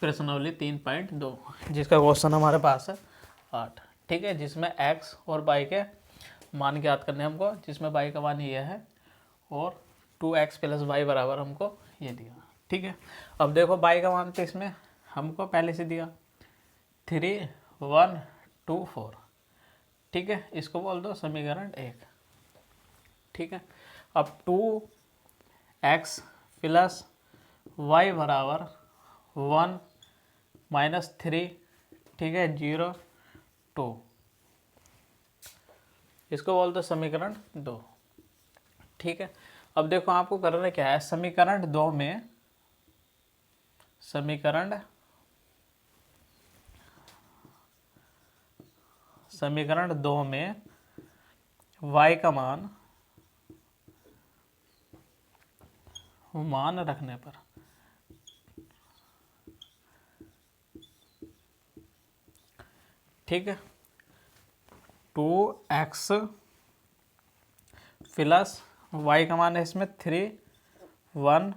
प्रश्नावली 3.2 जिसका क्वेश्चन हमारे पास है 8। ठीक है, जिसमें x और y के मान ज्ञात करने हमको, जिसमें y का मान ये है और 2x + y बराबर हमको ये दिया। ठीक है, अब देखो y का मान तो इसमें हमको पहले से दिया 3, 1, 2, 4। ठीक है, इसको बोल दो समीकरण 1। ठीक है, अब 2x + y बराबर 1 - 3, ठीक है, 0, 2, इसको बोल दो समीकरण 2। ठीक है, अब देखो आपको करना क्या है, समीकरण 2 में समीकरण 2 में y का मान रखने पर ठीक है 2x + y का मान है इसमें 3, 1,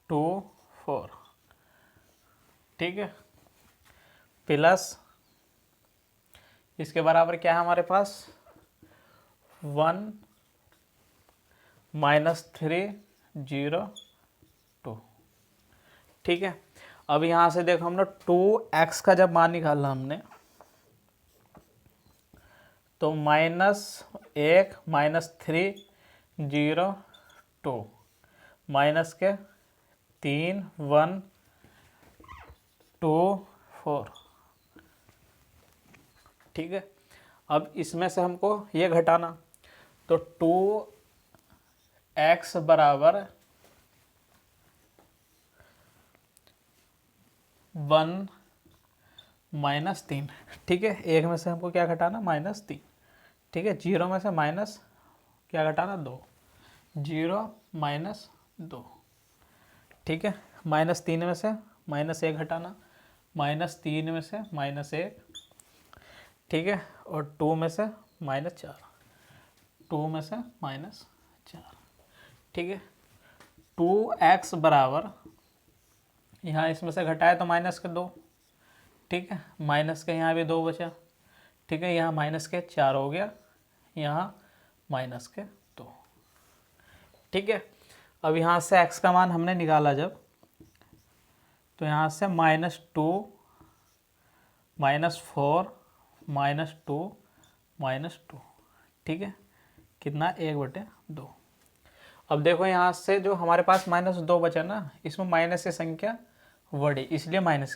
2, 4। ठीक है, प्लस इसके बराबर क्या है हमारे पास 1 - 3, 0, 2। ठीक है, अब यहाँ से देखो हमने 2x का जब मान निकाला हमने तो -1 - 3, 0, 2 माइनस के 3, 1, 2, 4। ठीक है, अब इसमें से हमको ये घटाना तो 2x बराबर 1 - 3। ठीक है, एक में से हमको क्या घटाना -3। ठीक है, 0 में से माइनस क्या घटाना 2, 0 - 2। ठीक है, -3 में से -1 घटाना, -3 में से -1। ठीक है, और 2 में से -4, 2 में से -4। ठीक है, 2x बराबर यहाँ इसमें से घटाए तो -2। ठीक है, माइनस के यहाँ भी 2 बचा। ठीक है, यहाँ -4 हो गया, यहाँ -2। ठीक है, अब यहाँ से x का मान हमने निकाला जब तो यहाँ से -2, -4, -2, -2। ठीक है, कितना 1/2। अब देखो यहाँ से जो हमारे पास -2 बचा ना, इसमें माइनस की संख्या बढ़ी इसलिए माइनस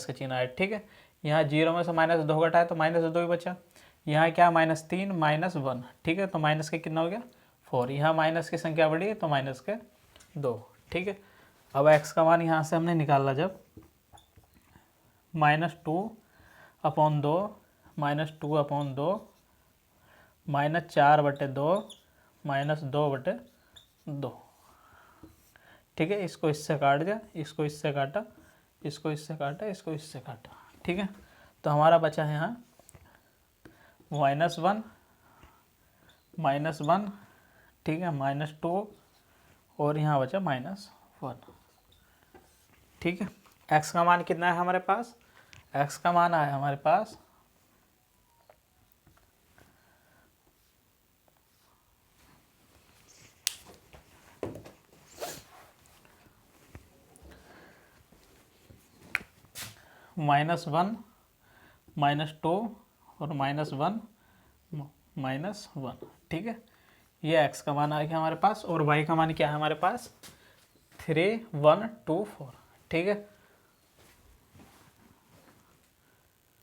का चिन्ह है। ठीक है, यहाँ 0 में से -2 घटाए तो -2 ही बचा। यहाँ क्या -3 -1। ठीक है, तो माइनस के कितना हो गया 4। यहाँ माइनस की संख्या बढ़ी तो -2। ठीक है, अब x का मान यहाँ से हमने निकाला जब -2/2 -2/2 -4/2 -2/2। ठीक है, इसको इससे काट दिया, इसको इससे काटा, इसको इससे काटा, इसको इससे काटा। ठीक है, तो हमारा बचा है यहाँ -1 -1। ठीक है, -2 और यहाँ बचा -1। ठीक है, x का मान कितना है हमारे पास, x का मान आया हमारे पास -1 -2 और -1 -1। ठीक है, ये x का मान आ गया हमारे पास और y का मान क्या है हमारे पास 3, 1, 2, 4। ठीक है,